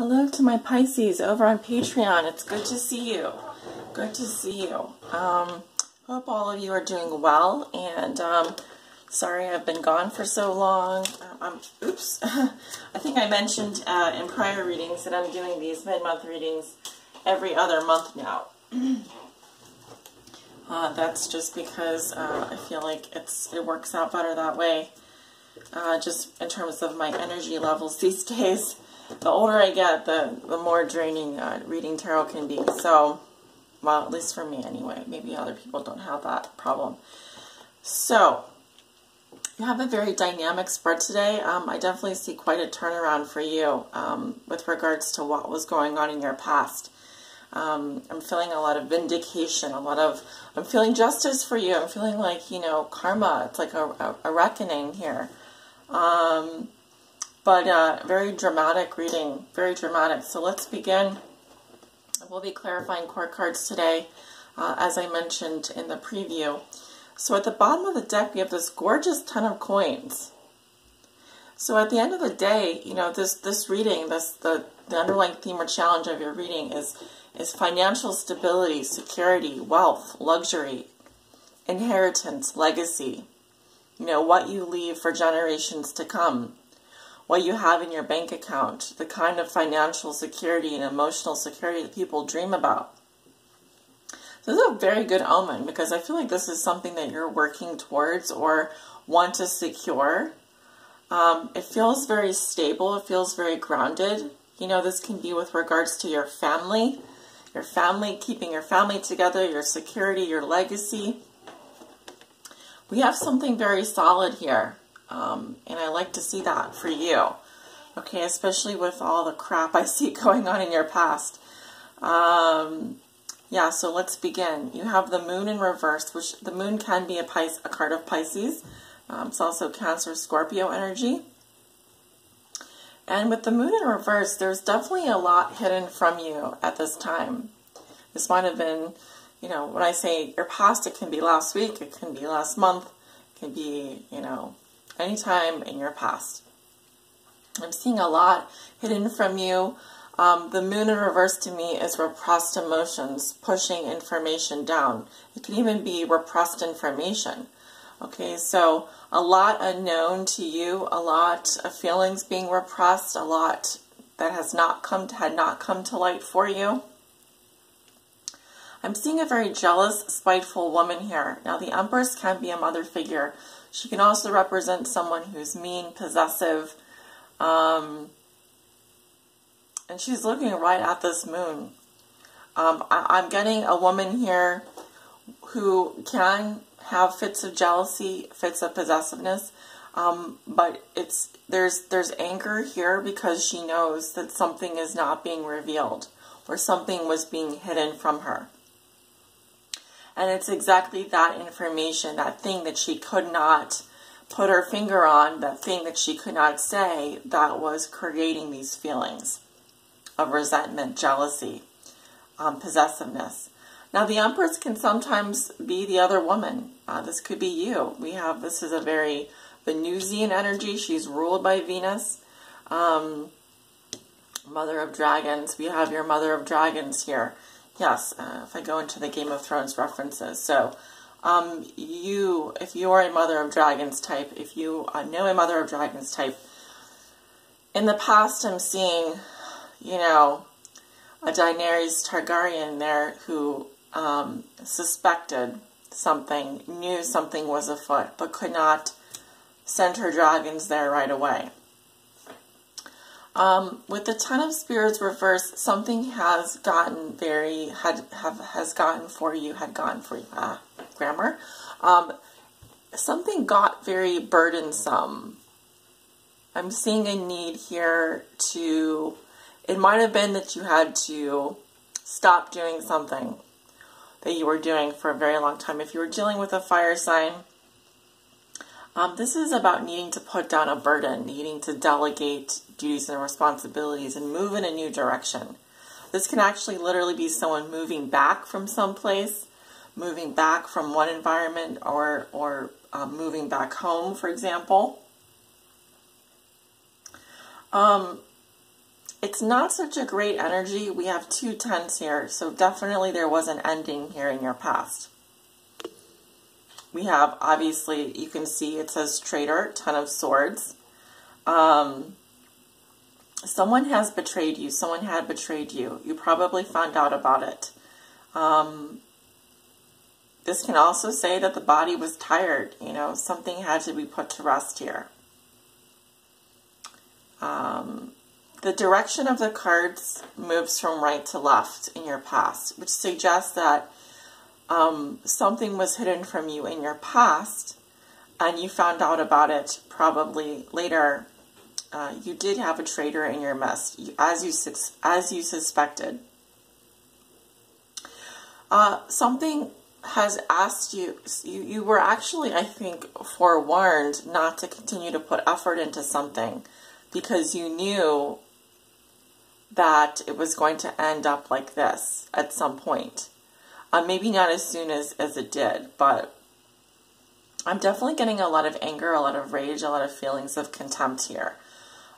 Hello to my Pisces over on Patreon. It's good to see you. Good to see you. Hope all of you are doing well, and sorry I've been gone for so long. Oops. I think I mentioned in prior readings that I'm doing these mid-month readings every other month now. That's just because I feel like it works out better that way, just in terms of my energy levels these days. The older I get, the more draining reading tarot can be. So, well, at least for me anyway. Maybe other people don't have that problem. So, you have a very dynamic spread today. I definitely see quite a turnaround for you with regards to what was going on in your past. I'm feeling a lot of vindication, I'm feeling justice for you. I'm feeling like, karma. It's like a reckoning here. But very dramatic reading, very dramatic. So let's begin. We'll be clarifying court cards today, as I mentioned in the preview. So at the bottom of the deck, we have this gorgeous 10 of coins. So at the end of the day, this reading, the underlying theme or challenge of your reading is financial stability, security, wealth, luxury, inheritance, legacy. What you leave for generations to come. What you have in your bank account, the kind of financial security and emotional security that people dream about. So this is a very good omen, because I feel like this is something that you're working towards or want to secure. It feels very stable. It feels very grounded. This can be with regards to your family, keeping your family together, your security, your legacy. We have something very solid here. And I like to see that for you. Okay, especially with all the crap I see going on in your past. Yeah, so let's begin. You have the moon in reverse, which the moon can be a card of Pisces. It's also Cancer, Scorpio energy. And with the moon in reverse, there's definitely a lot hidden from you at this time. This might have been, when I say your past, it can be last week, it can be last month, it can be, anytime in your past. I'm seeing a lot hidden from you. The moon in reverse to me is repressed emotions, pushing information down. It can even be repressed information. Okay, so a lot unknown to you, a lot of feelings being repressed, a lot that had not come to light for you. I'm seeing a very jealous, spiteful woman here. Now, the Empress can be a mother figure. She can also represent someone who's mean, possessive, and she's looking right at this moon. I'm getting a woman here who can have fits of jealousy, fits of possessiveness, but there's anger here because she knows that something is not being revealed or something was being hidden from her. And it's exactly that information, that thing that she could not put her finger on, that thing that she could not say, that was creating these feelings of resentment, jealousy, possessiveness. Now, the Empress can sometimes be the other woman. This could be you. This is a very Venusian energy. She's ruled by Venus. Mother of Dragons. We have your Mother of Dragons here. Yes, if I go into the Game of Thrones references. So, if you are a Mother of Dragons type, if you know a Mother of Dragons type, in the past I'm seeing, a Daenerys Targaryen there who suspected something, knew something was afoot, but could not send her dragons there right away. With the Ten of Spears reversed, something has gotten grammar. Something got very burdensome. I'm seeing a need here it might have been that you had to stop doing something that you were doing for a very long time. If you were dealing with a fire sign, this is about needing to put down a burden, needing to delegate duties and responsibilities and move in a new direction. This can actually literally be someone moving back from someplace, moving back from one environment, or moving back home, for example. It's not such a great energy. We have 2 10s here, so definitely there was an ending here in your past. We have, obviously, you can see it says traitor, 10 of swords. Someone has betrayed you. Someone had betrayed you. You probably found out about it. This can also say that the body was tired. You know, something had to be put to rest here. The direction of the cards moves from right to left in your past, which suggests that something was hidden from you in your past, and you found out about it probably later. You did have a traitor in your midst, as you suspected. Something has asked you, you were actually, I think, forewarned not to continue to put effort into something because you knew that it was going to end up like this at some point. Maybe not as soon as it did, but I'm definitely getting a lot of anger, a lot of rage, a lot of feelings of contempt here.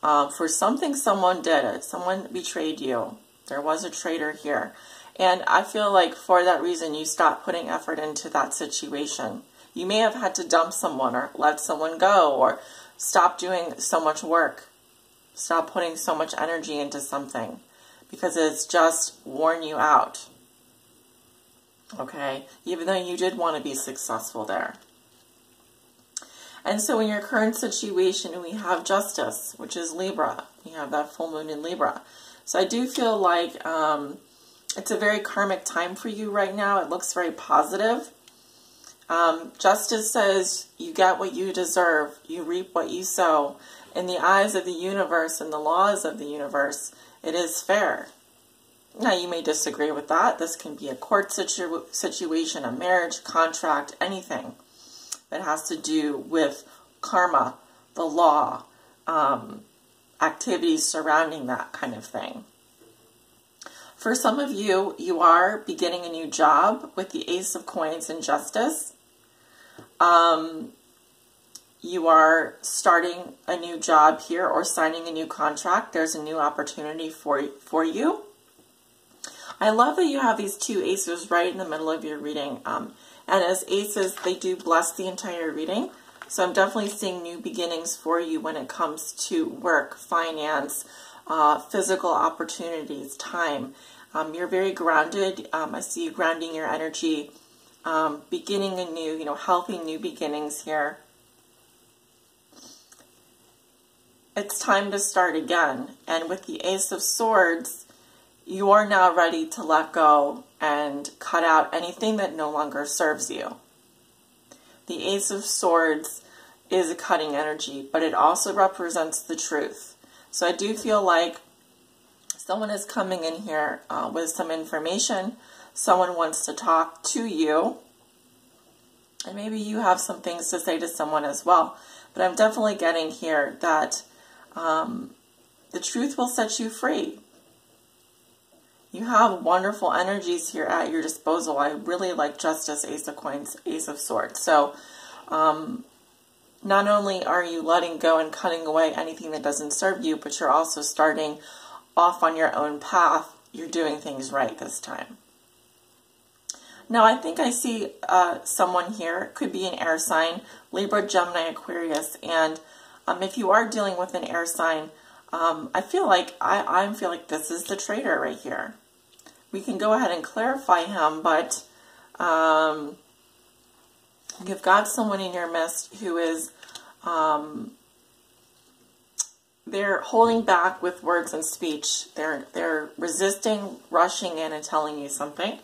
For something someone did, someone betrayed you. There was a traitor here. And I feel like for that reason, you stopped putting effort into that situation. You may have had to dump someone or let someone go or stop doing so much work. Stop putting so much energy into something because it's just worn you out. Okay? Even though you did want to be successful there. And so in your current situation, we have justice, which is Libra. We have that full moon in Libra. So I do feel like it's a very karmic time for you right now. It looks very positive. Justice says you get what you deserve. You reap what you sow. In the eyes of the universe and the laws of the universe, it is fair. Now, you may disagree with that. This can be a court situation, a marriage, contract, anything that has to do with karma, the law, activities surrounding that kind of thing. For some of you, you are beginning a new job with the Ace of Coins and Justice. You are starting a new job here or signing a new contract. There's a new opportunity for you. I love that you have these 2 aces right in the middle of your reading. And as aces, they do bless the entire reading. So I'm definitely seeing new beginnings for you when it comes to work, finance, physical opportunities, time. You're very grounded. I see you grounding your energy, beginning a new, healthy new beginnings here. It's time to start again. And with the Ace of Swords, you are now ready to let go and cut out anything that no longer serves you. The Ace of Swords is a cutting energy, but it also represents the truth. So I do feel like someone is coming in here with some information. Someone wants to talk to you. And maybe you have some things to say to someone as well. But I'm definitely getting here that the truth will set you free. You have wonderful energies here at your disposal. I really like Justice, Ace of Coins, Ace of Swords. So not only are you letting go and cutting away anything that doesn't serve you, but you're also starting off on your own path. You're doing things right this time. Now, I think I see someone here. It could be an air sign, Libra, Gemini, Aquarius. And if you are dealing with an air sign, I feel like I feel like this is the traitor right here. We can go ahead and clarify him, but you've got someone in your midst who is they're holding back with words and speech. They're resisting, rushing in and telling you something.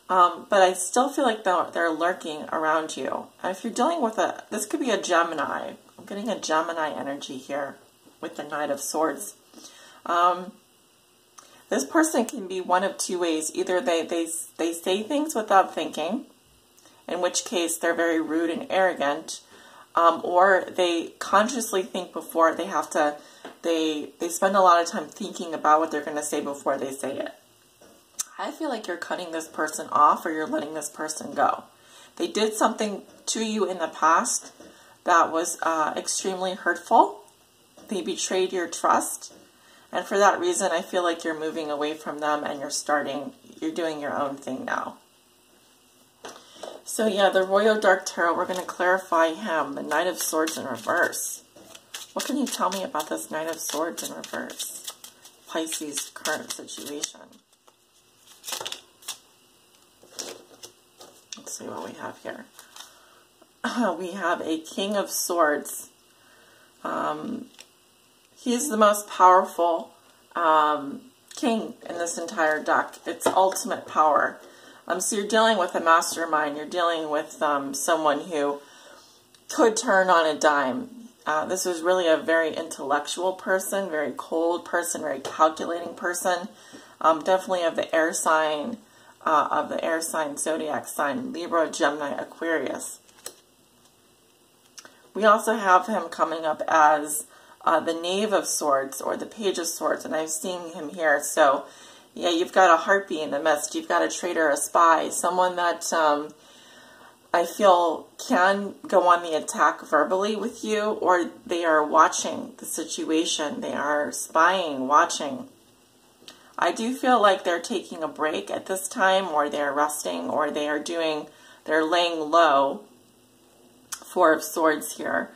But I still feel like they're lurking around you. And if you're dealing with this could be a Gemini. I'm getting a Gemini energy here with the Knight of Swords. This person can be one of 2 ways. Either they say things without thinking, in which case they're very rude and arrogant, or they consciously think before they have to, they spend a lot of time thinking about what they're going to say before they say it. I feel like you're cutting this person off or you're letting this person go. They did something to you in the past that was extremely hurtful. They betrayed your trust. And for that reason, I feel like you're moving away from them and you're doing your own thing now. So yeah, the Royal Dark Tarot, we're going to clarify him, the Knight of Swords in reverse. What can you tell me about this Knight of Swords in reverse? Pisces' current situation. Let's see what we have here. We have a King of Swords. He's the most powerful king in this entire deck. It's ultimate power. So you're dealing with a mastermind. You're dealing with someone who could turn on a dime. This is really a very intellectual person, very cold person, very calculating person. Definitely of the air sign, zodiac sign, Libra, Gemini, Aquarius. We also have him coming up as the Knave of Swords or the Page of Swords, and I've seen him here. So, yeah, you've got a harpy in the midst. You've got a traitor, a spy, someone that I feel can go on the attack verbally with you, or they are watching the situation. They are spying, watching. I do feel like they're taking a break at this time, or they're resting, or they're laying low. Four of Swords here.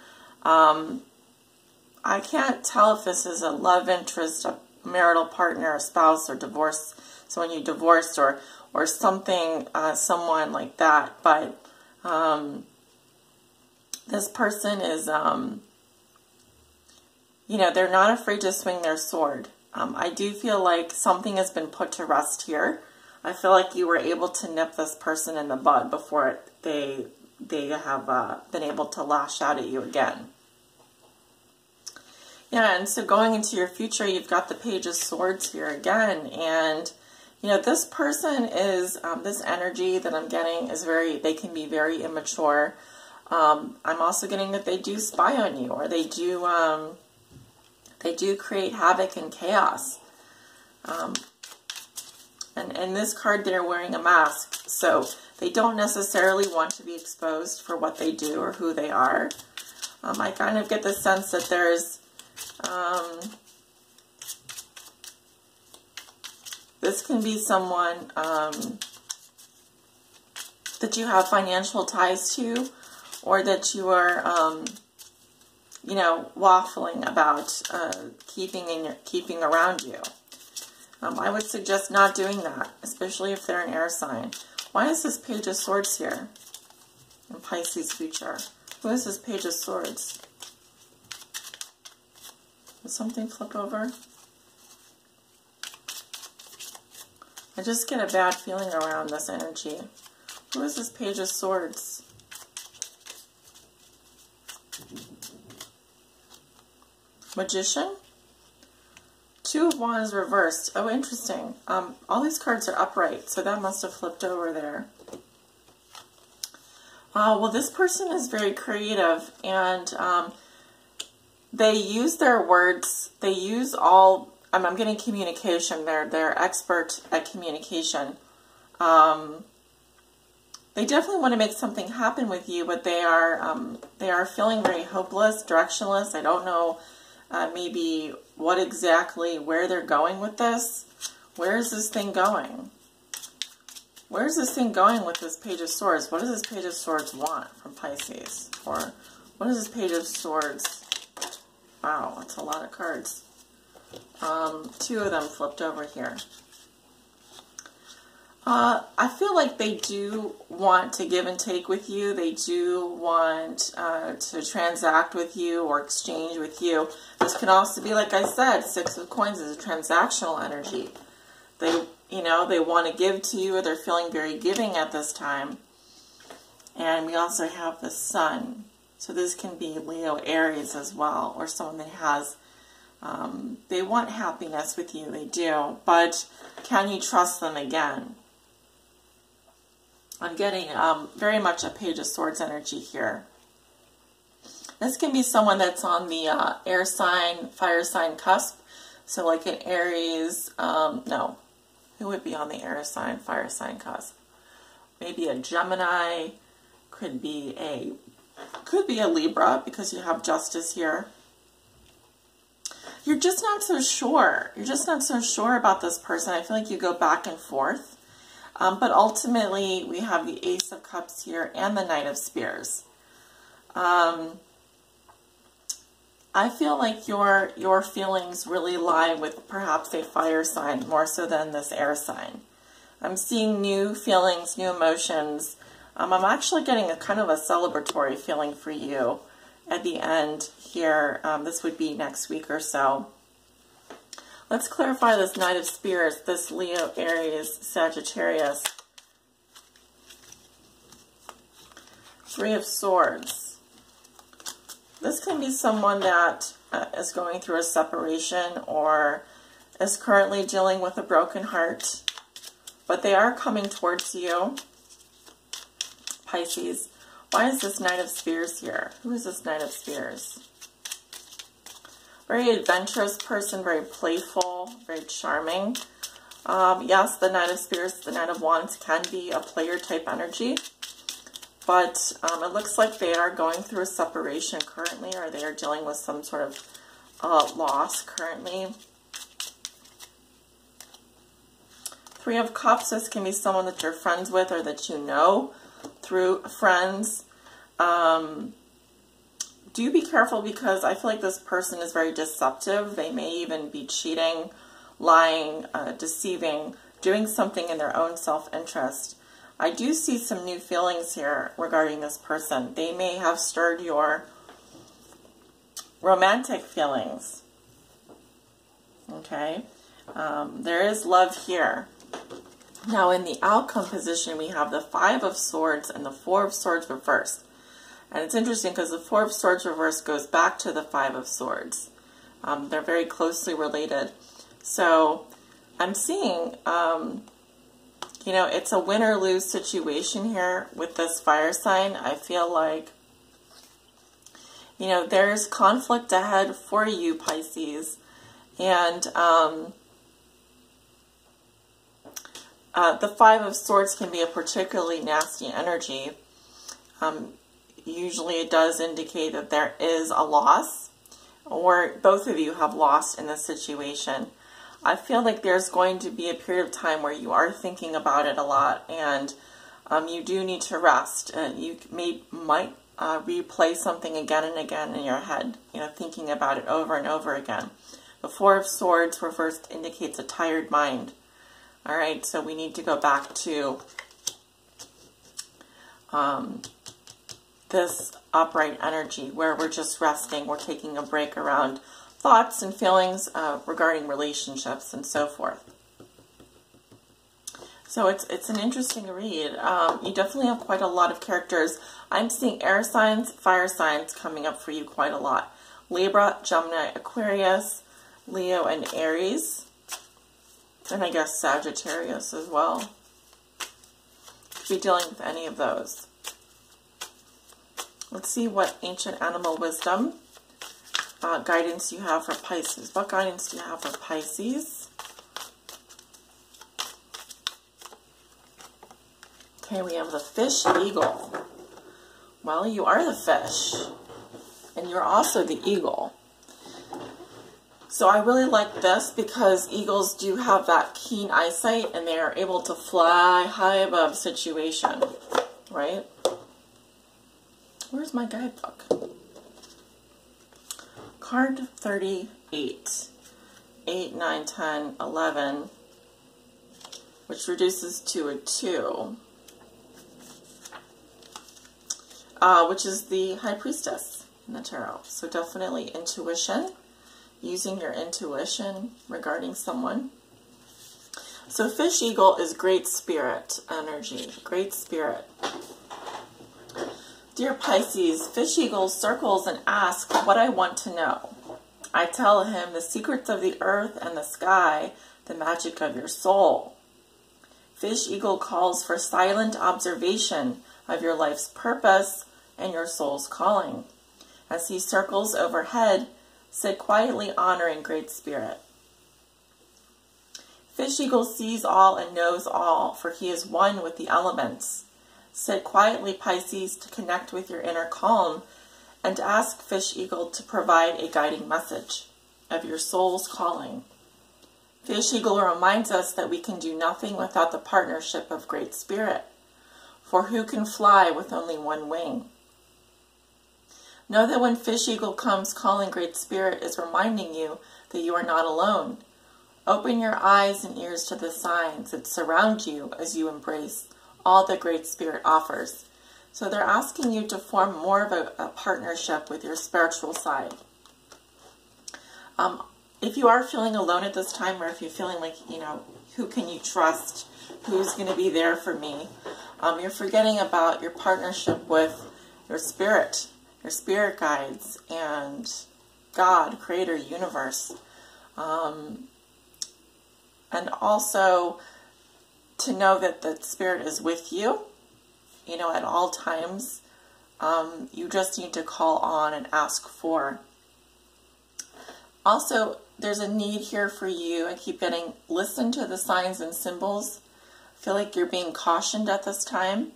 I can't tell if this is a love interest, a marital partner, a spouse, or divorce, someone you divorced, or something, someone like that. But this person is, you know, they're not afraid to swing their sword. I do feel like something has been put to rest here. I feel like you were able to nip this person in the bud before they have been able to lash out at you again. Yeah, and so going into your future, you've got the Page of Swords here again, and you know, this person is, this energy that I'm getting is they can be very immature. I'm also getting that they do spy on you, or they do create havoc and chaos. And in this card, they're wearing a mask, so they don't necessarily want to be exposed for what they do or who they are. I kind of get the sense that there's, this can be someone that you have financial ties to, or that you are, you know, waffling about keeping around you. I would suggest not doing that, especially if they're an air sign. Why is this Page of Swords here in Pisces' future? Who is this Page of Swords? Did something flip over? I just get a bad feeling around this energy. Who is this Page of Swords? Magician? Two of Wands reversed. Oh, interesting. All these cards are upright, so that must have flipped over there. Well, this person is very creative, and they use their words. They use all... I'm getting communication. They're expert at communication. They definitely want to make something happen with you, but they are feeling very hopeless, directionless. I don't know maybe what exactly, where they're going with this. Where is this thing going? Where is this thing going with this Page of Swords? What does this Page of Swords want from Pisces? Or what is this Page of Swords? Wow, that's a lot of cards. Two of them flipped over here. I feel like they do want to give and take with you. They do want to transact with you or exchange with you. This can also be, like I said, Six of Coins is a transactional energy. They, you know, they want to give to you, or they're feeling very giving at this time. And we also have the Sun. So this can be Leo, Aries as well, or someone that has, they want happiness with you. They do. But can you trust them again? I'm getting very much a Page of Swords energy here. This can be someone that's on the air sign, fire sign cusp. So like an Aries, no. Who would be on the air sign, fire sign cusp? Maybe a Gemini, could be a Libra, because you have Justice here. you're just not so sure. You're just not so sure about this person. I feel like you go back and forth. But ultimately, we have the Ace of Cups here and the Knight of Spears. I feel like your feelings really lie with perhaps a fire sign more so than this air sign. I'm seeing new feelings, new emotions. I'm actually getting a kind of a celebratory feeling for you at the end here. This would be next week or so. Let's clarify this Knight of Spears, this Leo, Aries, Sagittarius. Three of Swords. This can be someone that is going through a separation or is currently dealing with a broken heart, but they are coming towards you, Pisces. Why is this Knight of Spears here? Who is this Knight of Spears? Very adventurous person, very playful, very charming. Yes, the Knight of Spears, the Knight of Wands can be a player type energy, but it looks like they are going through a separation currently, or they are dealing with some sort of loss currently. Three of Cups, this can be someone that you're friends with or that you know through friends. Do be careful, because I feel like this person is very deceptive. They may even be cheating, lying, deceiving, doing something in their own self-interest. I do see some new feelings here regarding this person. They may have stirred your romantic feelings. Okay? There is love here. Now, in the outcome position, we have the Five of Swords and the Four of Swords reversed. And it's interesting because the Four of Swords reversed goes back to the Five of Swords. They're very closely related. So I'm seeing, you know, it's a win or lose situation here with this fire sign. I feel like, you know, there's conflict ahead for you, Pisces. And the Five of Swords can be a particularly nasty energy. Usually it does indicate that there is a loss, or both of you have lost in this situation. I feel like there's going to be a period of time where you are thinking about it a lot, and you do need to rest. You might replay something again and again in your head, you know, thinking about it over and over again. The Four of Swords reversed indicates a tired mind. All right, so we need to go back to this upright energy where we're just resting, we're taking a break around thoughts and feelings regarding relationships and so forth. So it's an interesting read. You definitely have quite a lot of characters. I'm seeing air signs, fire signs coming up for you quite a lot. Libra, Gemini, Aquarius, Leo, and Aries. And I guess Sagittarius as well. Could be dealing with any of those. Let's see what ancient animal wisdom guidance you have for Pisces. What guidance do you have for Pisces? Okay, we have the fish eagle. Well, you are the fish, and you're also the eagle. So I really like this because eagles do have that keen eyesight, and they are able to fly high above situation, right? Where's my guidebook? Card 38. 8, 9, 10, 11, which reduces to a 2, which is the High Priestess in the Tarot. So definitely intuition, using your intuition regarding someone. So fish eagle is great spirit energy, great spirit. Dear Pisces, fish eagle circles and asks what I want to know. I tell him the secrets of the earth and the sky, the magic of your soul. Fish eagle calls for silent observation of your life's purpose and your soul's calling. As he circles overhead, sit quietly honoring Great Spirit. Fish eagle sees all and knows all, for he is one with the elements. Sit quietly, Pisces, to connect with your inner calm and ask Fish Eagle to provide a guiding message. of your soul's calling. Fish Eagle reminds us that we can do nothing without the partnership of Great Spirit. For who can fly with only one wing? Know that when Fish Eagle comes calling, Great Spirit is reminding you that you are not alone. Open your eyes and ears to the signs that surround you as you embrace all that Great Spirit offers. So they're asking you to form more of a partnership with your spiritual side. If you are feeling alone at this time, or if you're feeling like, who can you trust? Who's going to be there for me? You're forgetting about your partnership with your spirit guides, and God, Creator, Universe. And also to know that the Spirit is with you, at all times. You just need to call on and ask for. Also, there's a need here for you. I keep getting, listen to the signs and symbols. I feel like you're being cautioned at this time.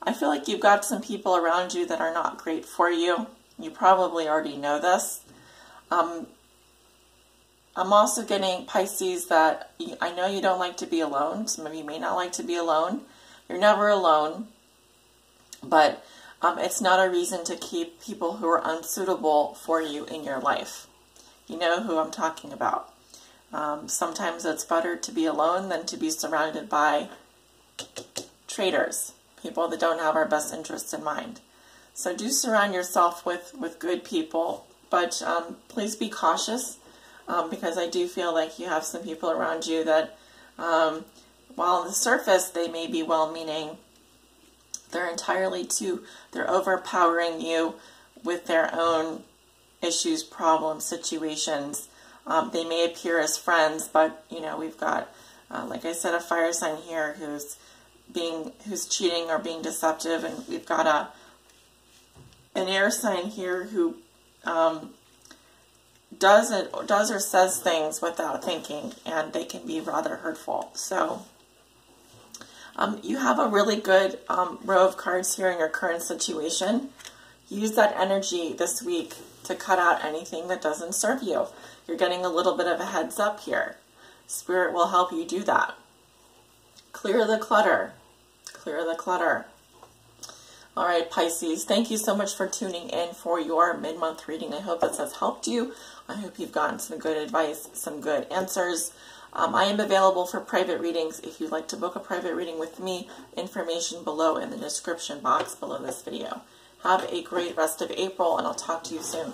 I feel like you've got some people around you that are not great for you. You probably already know this. I'm also getting, Pisces, that I know you don't like to be alone. Some of you may not like to be alone. You're never alone. But it's not a reason to keep people who are unsuitable for you in your life. You know who I'm talking about. Sometimes it's better to be alone than to be surrounded by traitors, people that don't have our best interests in mind. So do surround yourself with good people, but please be cautious, because I do feel like you have some people around you that, while on the surface they may be well-meaning, they're overpowering you with their own issues, problems, situations. They may appear as friends, but we've got, like I said, a fire sign here who's cheating or being deceptive, and we've got an air sign here who does or says things without thinking, and they can be rather hurtful. So you have a really good row of cards here in your current situation. Use that energy this week to cut out anything that doesn't serve you. You're getting a little bit of a heads up here. Spirit will help you do that. Clear the clutter. Clear the clutter. All right, Pisces, thank you so much for tuning in for your mid-month reading. I hope this has helped you. I hope you've gotten some good advice, some good answers. I am available for private readings. If you'd like to book a private reading with me, information below in the description box below this video. Have a great rest of April, and I'll talk to you soon.